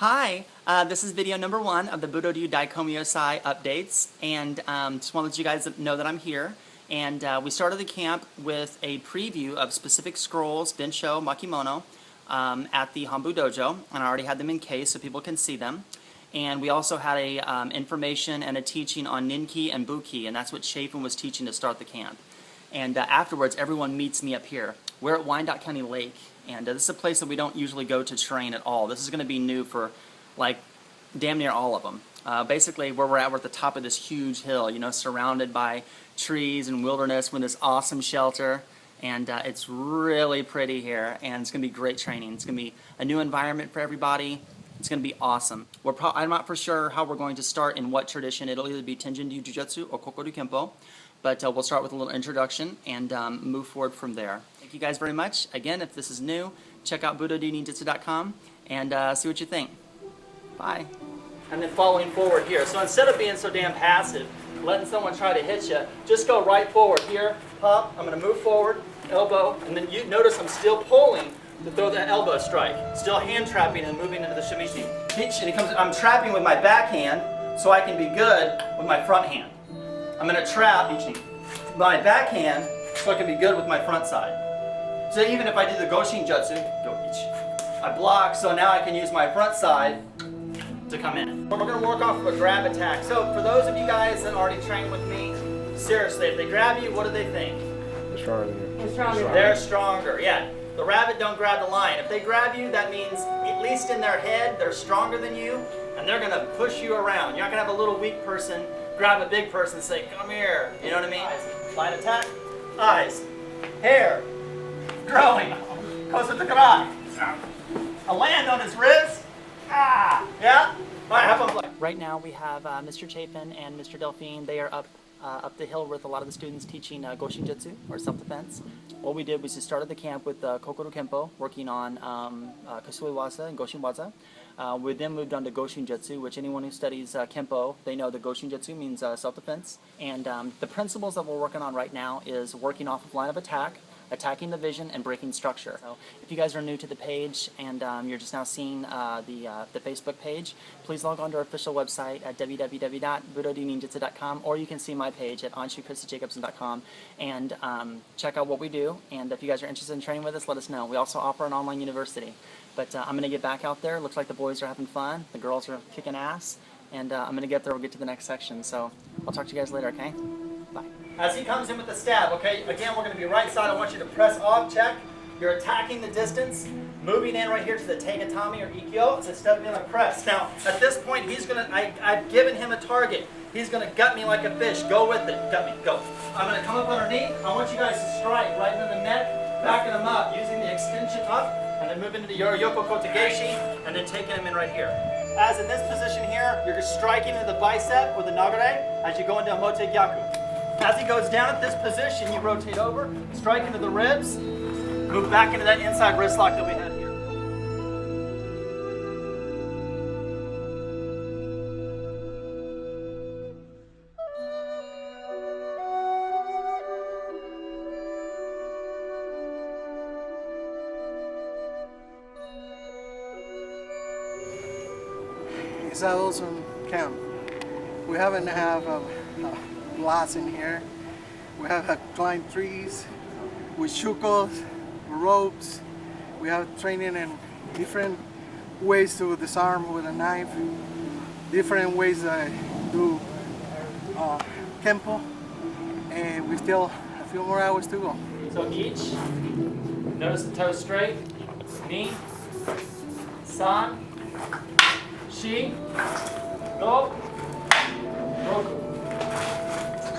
Hi, this is video number 1 of the Budo Ryu Daikomyosai updates, and just want to let you guys know that I'm here. And we started the camp with a preview of specific scrolls, Densho, Makimono, at the Hanbu Dojo, and I already had them in case so people can see them. And we also had a information and a teaching on Ninki and Buki, and that's what Chafin was teaching to start the camp. And afterwards, everyone meets me up here. We're at Wyandotte County Lake, and this is a place that we don't usually go to train at all. This is going to be new for, like, damn near all of them. Basically, where we're at the top of this huge hill, you know, surrounded by trees and wilderness with this awesome shelter. And it's really pretty here, and it's going to be great training. It's going to be a new environment for everybody. It's going to be awesome. I'm not for sure how we're going to start in what tradition. It'll either be Tenjin Ryu Jujutsu or Kokoru Kempo. But we'll start with a little introduction and move forward from there. Thank you guys very much. Again, if this is new, check out Budo Ryu Ninjutsu.com and see what you think. Bye. And then following forward here. So instead of being so damn passive, letting someone try to hit you, just go right forward. Here, pop, I'm going to move forward, elbow, and then you notice I'm still pulling to throw that elbow strike. Still hand trapping and moving into the shimishi. I'm trapping with my backhand so I can be good with my front hand. I'm going to trap my backhand so I can be good with my front side. So even if I do the Goshin Jutsu, I block so now I can use my front side to come in. We're going to work off of a grab attack. So for those of you guys that already trained with me, seriously, if they grab you, what do they think? They're stronger than you. They're stronger, yeah. The rabbit don't grab the lion. If they grab you, that means, at least in their head, they're stronger than you, and they're going to push you around. You're not going to have a little weak person grab a big person and say, come here. You know what I mean? Light attack, eyes, hair, growing, goes with the karate. A land on his wrist. Ah, yeah? All right, have fun playing. Right now we have Mr. Chapin and Mr. Delphine. They are up the hill with a lot of the students teaching Goshin Jutsu, or self-defense. What we did was we started the camp with Kokoru Kempo, working on Kasui Waza and Goshin Waza. We then moved on to Goshin Jutsu, which anyone who studies Kempo, they know that Goshin Jutsu means self-defense. And the principles that we're working on right now is working off of line of attack, attacking the vision, and breaking structure. So if you guys are new to the page and you're just now seeing the Facebook page, please log on to our official website at www.budoryuninjutsu.com, or you can see my page at AnshuChristaJacobson.com and check out what we do. And if you guys are interested in training with us, let us know. We also offer an online university. But I'm going to get back out there. Looks like the boys are having fun. The girls are kicking ass. And I'm going to get there. We'll get to the next section. So I'll talk to you guys later, okay? Bye. As he comes in with the stab, okay, again, we're going to be right side. I want you to press off, check. You're attacking the distance, moving in right here to the Tegatami or Ikkyo. So instead of being a press. Now, at this point, he's going to, I've given him a target. He's going to gut me like a fish. Go with it. Gut me. Go. I'm going to come up underneath. I want you guys to strike right into the neck, backing him up, using the extension up, and then moving into your Yoko Kotegeshi, and then taking him in right here. As in this position here, you're striking into the bicep with the nagare as you go into a mote gyaku. As he goes down at this position, you rotate over, strike into the ribs, move back into that inside wrist lock that we had here. It's an awesome camp. We haven't have glass in here. We have climbed trees with shukos, ropes. We have training in different ways to disarm with a knife, different ways that do Kempo, and we still have a few more hours to go. So each, notice the toes straight, ni, san, shi, go, roku,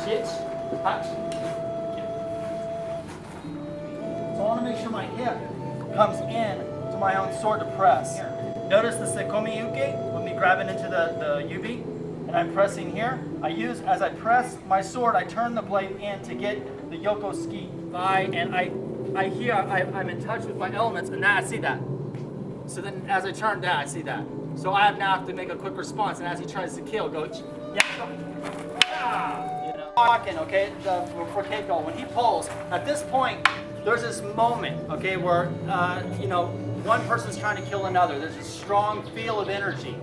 shich, hach. So I want to make sure my hip comes in to my own sword to press. Notice the sekomi uke, with me grabbing into the yubi, and I'm pressing here. As I press my sword, I turn the blade in to get the yoko ski. And I hear I'm in touch with my elements, and now I see that. So then as I turn down, I see that. So I now have to make a quick response, and as he tries to kill, go, yeah, go. Ah, you know. Okay, for Keiko, when he pulls, at this point, there's this moment, okay, where, you know, one person's trying to kill another. There's a strong feel of energy.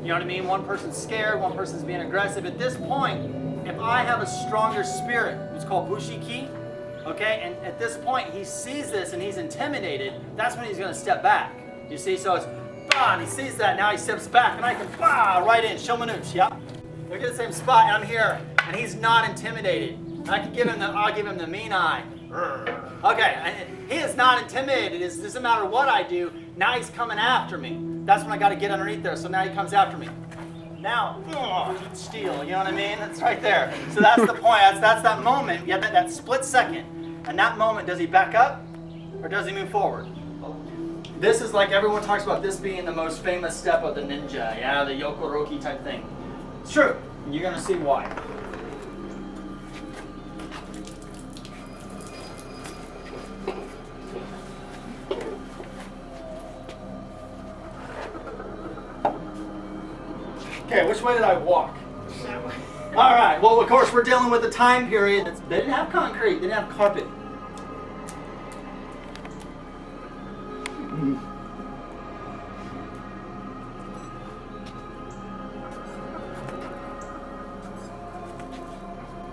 You know what I mean? One person's scared, one person's being aggressive. At this point, if I have a stronger spirit, it's called Bushiki, okay, and at this point he sees this and he's intimidated, that's when he's going to step back. You see, so it's, bah, and he sees that, now he steps back, and I can, bah, right in, Shomanuch, yeah? Look at the same spot, and I'm here, and he's not intimidated. And I can give him the, I'll give him the mean eye. Okay, he is not intimidated. It doesn't matter what I do, now he's coming after me. That's when I got to get underneath there, so now he comes after me. Now, steal, you know what I mean? That's right there. So that's the point, that's that moment, yeah, that split second. And that moment, does he back up, or does he move forward? This is like, everyone talks about this being the most famous step of the ninja, yeah, the Yokoroki type thing. It's true, and you're gonna see why. Okay, which way did I walk? That way. All right, well, of course, we're dealing with a time period. They didn't have concrete, they didn't have carpet.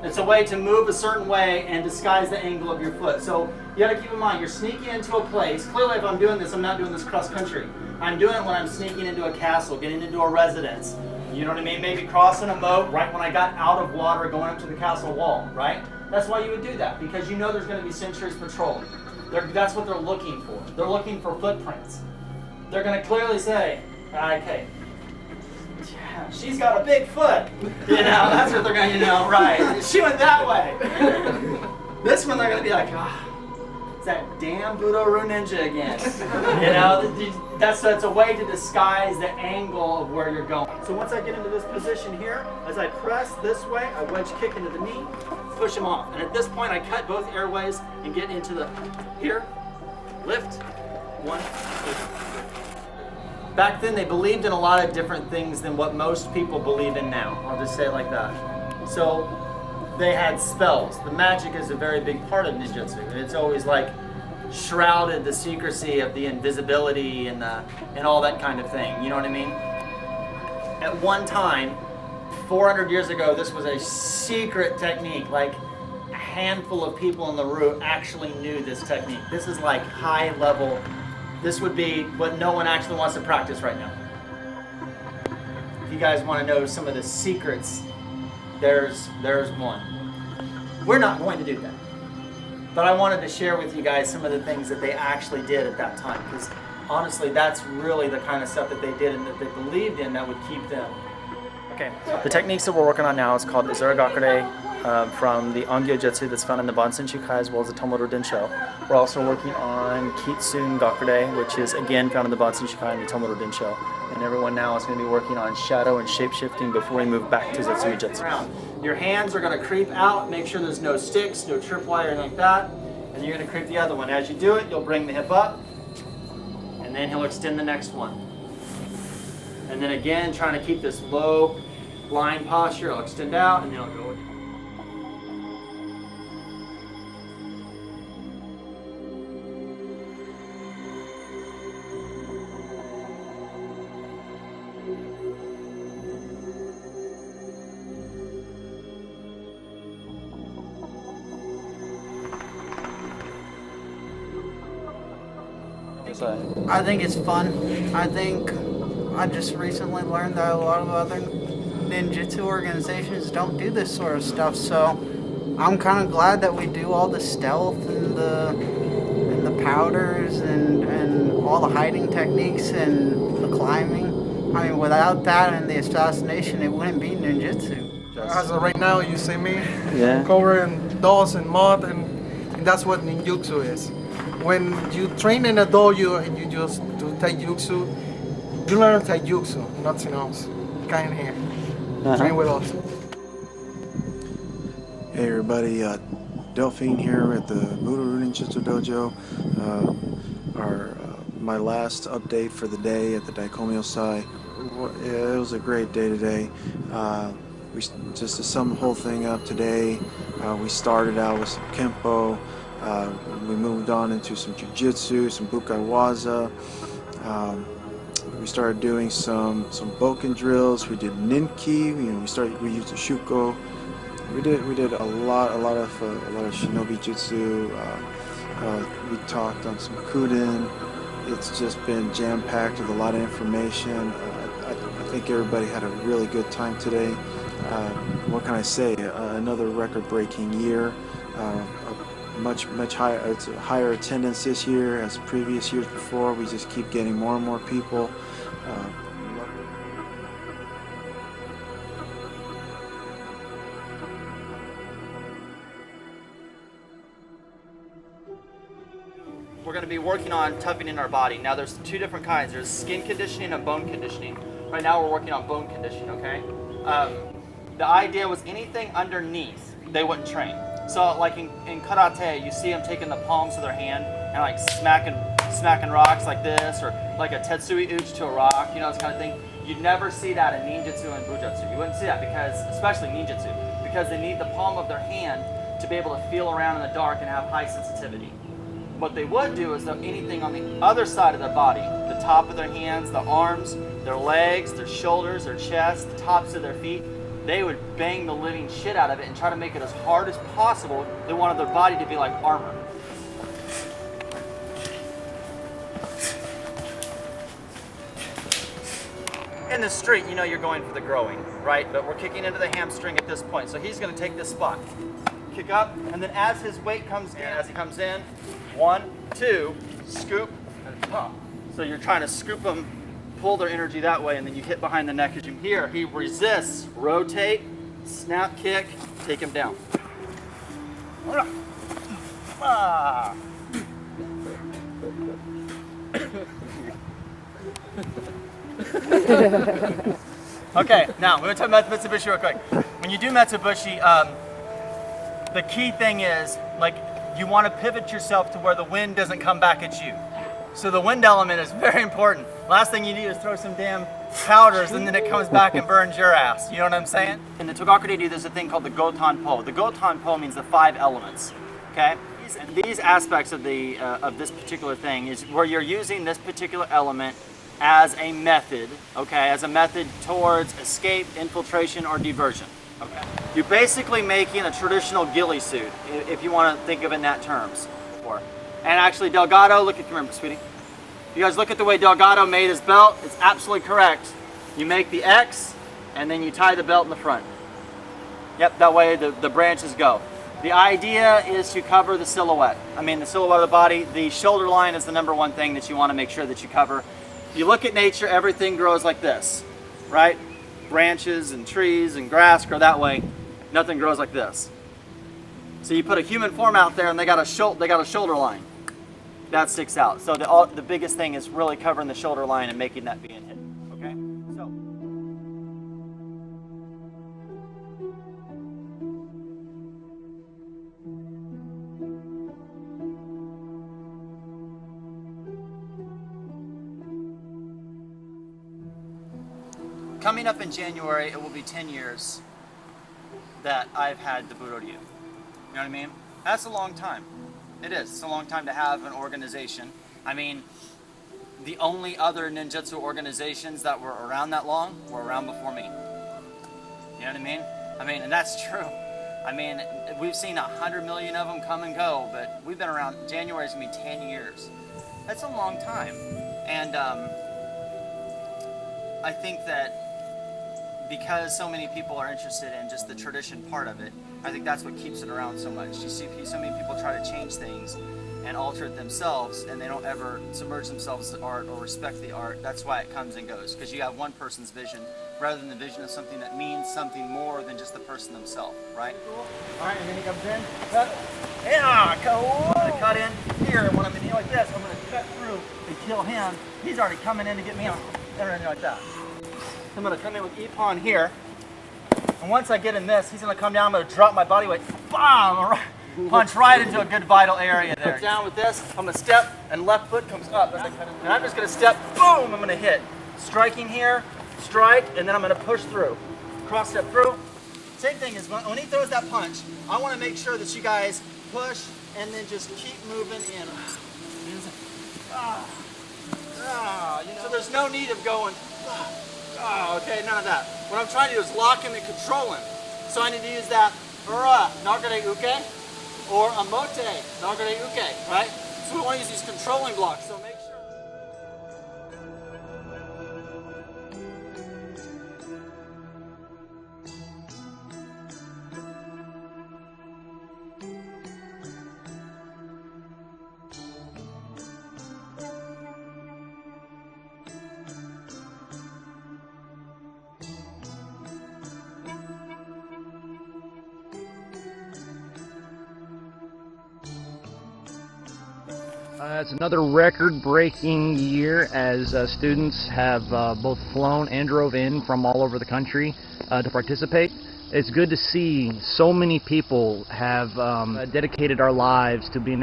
It's a way to move a certain way and disguise the angle of your foot. So you gotta keep in mind, you're sneaking into a place. Clearly, if I'm doing this, I'm not doing this cross country. I'm doing it when I'm sneaking into a castle, getting into a residence. You know what I mean? Maybe crossing a moat right when I got out of water going up to the castle wall, right? That's why you would do that, because you know there's gonna be sentries patrolling. That's what they're looking for. They're looking for footprints. They're gonna clearly say, okay, yeah, she's got a big foot. You know, that's what they're gonna, you know, right. She went that way. This one they're gonna be like, ah, it's that damn Budo Ryu Ninja again. You know, that's a way to disguise the angle of where you're going. So once I get into this position here, as I press this way, I wedge kick into the knee, push him off. And at this point, I cut both airways and get into the, here, lift, one, two. Back then, they believed in a lot of different things than what most people believe in now. I'll just say it like that. So they had spells. The magic is a very big part of ninjutsu. It's always like shrouded the secrecy of the invisibility and all that kind of thing. You know what I mean? At one time, 400 years ago, this was a secret technique. Like a handful of people in the Ryu actually knew this technique. This is like high level. This would be what no one actually wants to practice right now. If you guys want to know some of the secrets, there's one. We're not going to do that. But I wanted to share with you guys some of the things that they actually did at that time, because honestly, that's really the kind of stuff that they did and that they believed in that would keep them. Okay, the techniques that we're working on now is called Uzura Gakure, from the Ongyo Jutsu that's found in the Bansen Shukai as well as the Tomoro Densho. We're also working on Kitsun Gakure, which is again found in the Bansen Shukai and the Tomoro Densho. And everyone now is going to be working on shadow and shape-shifting before we move back to Zatsumi Jutsu. Your hands are going to creep out, make sure there's no sticks, no tripwire, or anything like that. And you're going to creep the other one. As you do it, you'll bring the hip up, and then he'll extend the next one. And then again, trying to keep this low line posture, he'll extend out, and then he'll go again. I think it's fun. I think I just recently learned that a lot of other ninjutsu organizations don't do this sort of stuff, so I'm kind of glad that we do all the stealth and the powders and all the hiding techniques and the climbing. I mean, without that and the assassination, it wouldn't be ninjutsu. As of right now, you see me Yeah. covered in dust and mud, and that's what ninjutsu is. When you train in a dojo and you just do taijutsu, you learn taijutsu, nothing else. Come here, train with us. Hey everybody, Delphine here at the Budo Ryu Ninjutsu Dojo. My last update for the day at the Daikomyosai. It was a great day today. Just to sum the whole thing up today, we started out with some Kempo, We moved on into some Jujutsu, some Bukai Waza. We started doing some Boken drills. We did Ninki. We used the Shuko. We did a lot of Shinobi Jutsu. We talked on some Kuden. It's just been jam-packed with a lot of information. I think everybody had a really good time today. What can I say? Another record-breaking year. Much higher. It's a higher attendance this year as previous years before. We just keep getting more and more people. We're going to be working on toughening our body. Now there's two different kinds. There's skin conditioning and bone conditioning. Right now we're working on bone conditioning, okay? The idea was anything underneath, they wouldn't train. So like in karate, you see them taking the palms of their hand and like smacking rocks like this, or like a tetsui uchi to a rock, you know, this kind of thing. You'd never see that in ninjutsu and bujutsu. You wouldn't see that because, especially ninjutsu, because they need the palm of their hand to be able to feel around in the dark and have high sensitivity. What they would do is though anything on the other side of their body, the top of their hands, the arms, their legs, their shoulders, their chest, the tops of their feet, they would bang the living shit out of it and try to make it as hard as possible. They wanted their body to be like armor. In the street, you know you're going for the growing, right? But we're kicking into the hamstring at this point. So he's going to take this spot, kick up, and then as his weight comes in, as he comes in, 1, 2, scoop, and pump. So you're trying to scoop them, pull their energy that way, and then you hit behind the neck as you here. He resists, rotate, snap kick, take him down. Ah. Okay, now we're going to talk about Metsubushi real quick. When you do Metsubushi, the key thing is, like, you want to pivot yourself to where the wind doesn't come back at you. So the wind element is very important. Last thing you need is throw some damn powders and then it comes back and burns your ass. You know what I'm saying? In the Togaku-ryu, there's a thing called the Gotan Po. The Gotan Po means the 5 elements. Okay? These aspects of this particular thing is where you're using this particular element as a method, okay, as a method towards escape, infiltration, or diversion. Okay. You're basically making a traditional ghillie suit, if you want to think of it in that terms. And actually, Delgado, look at, remember, sweetie. You guys look at the way Delgado made his belt. It's absolutely correct. You make the X, and then you tie the belt in the front. Yep, that way the branches go. The idea is to cover the silhouette. I mean, the silhouette of the body. The shoulder line is the #1 thing that you want to make sure that you cover. If you look at nature, everything grows like this, right? Branches and trees and grass grow that way. Nothing grows like this. So you put a human form out there, and they got a shoulder line that sticks out. So the biggest thing is really covering the shoulder line and making that being hidden. Okay. So. Coming up in January, it will be 10 years that I've had the Budo Ryu. You know what I mean? That's a long time. It is. It's a long time to have an organization. I mean, the only other ninjutsu organizations that were around that long were around before me. You know what I mean? I mean, and that's true. I mean, we've seen 100 million of them come and go, but we've been around, January's gonna be 10 years. That's a long time. And I think that because so many people are interested in just the tradition part of it, I think that's what keeps it around so much. You see so many people try to change things and alter it themselves, and they don't ever submerge themselves in art or respect the art. That's why it comes and goes, because you have one person's vision rather than the vision of something that means something more than just the person themselves, right? All right, and then he comes in, cut. Yeah, cool. I'm gonna cut in here. When I'm in here like this, I'm gonna cut through and kill him. He's already coming in to get me on everything like that. I'm going to come in with Ippon here, and once I get in this, he's going to come down, I'm going to drop my body weight, BAM! Punch right into a good vital area there. Down with this, I'm going to step, and left foot comes up. And I'm just going to step, boom, I'm going to hit. Striking here, strike, and then I'm going to push through. Cross step through. Same thing is when he throws that punch, I want to make sure that you guys push and then just keep moving in. So there's no need of going, okay, none of that. What I'm trying to do is lock him and control him. So I need to use that nagare uke or a mote nagare uke, right? So we want to use these controlling blocks. So make sure. It's another record-breaking year as students have both flown and drove in from all over the country to participate. It's good to see so many people have dedicated our lives to being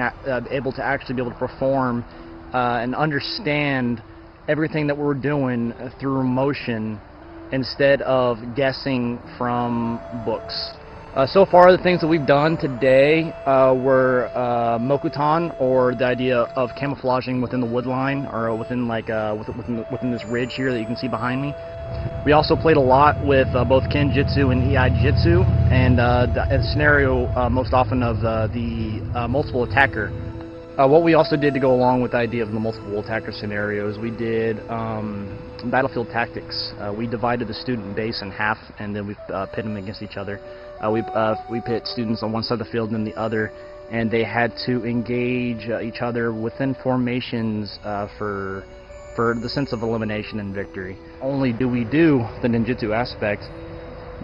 able to actually be able to perform and understand everything that we're doing through motion instead of guessing from books. So far, the things that we've done today were mokutan, or the idea of camouflaging within the wood line, or within like within this ridge here that you can see behind me. We also played a lot with both Kenjutsu and Iijitsu, and the scenario most often of the multiple attacker. What we also did to go along with the idea of the multiple attacker scenarios, we did battlefield tactics. We divided the student base in half, and then we pit them against each other. We pit students on one side of the field and then the other, and they had to engage each other within formations for the sense of elimination and victory. Not only do we do the ninjutsu aspect,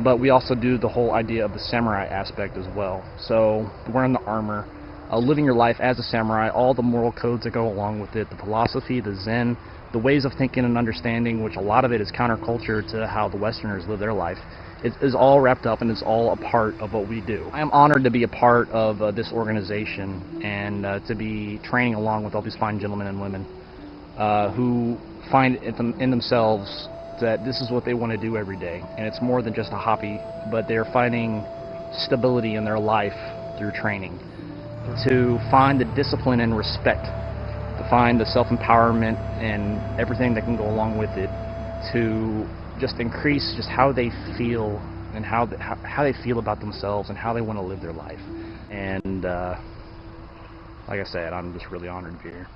but we also do the whole idea of the samurai aspect as well. So wearing the armor, living your life as a samurai, all the moral codes that go along with it, the philosophy, the zen, the ways of thinking and understanding, which a lot of it is counterculture to how the Westerners live their life. It is all wrapped up and it's all a part of what we do. I am honored to be a part of this organization and to be training along with all these fine gentlemen and women who find in themselves that this is what they want to do every day. And it's more than just a hobby, but they're finding stability in their life through training. To find the discipline and respect, to find the self-empowerment and everything that can go along with it, to just increase just how they feel and how they feel about themselves and how they want to live their life. And like I said, I'm just really honored to be here.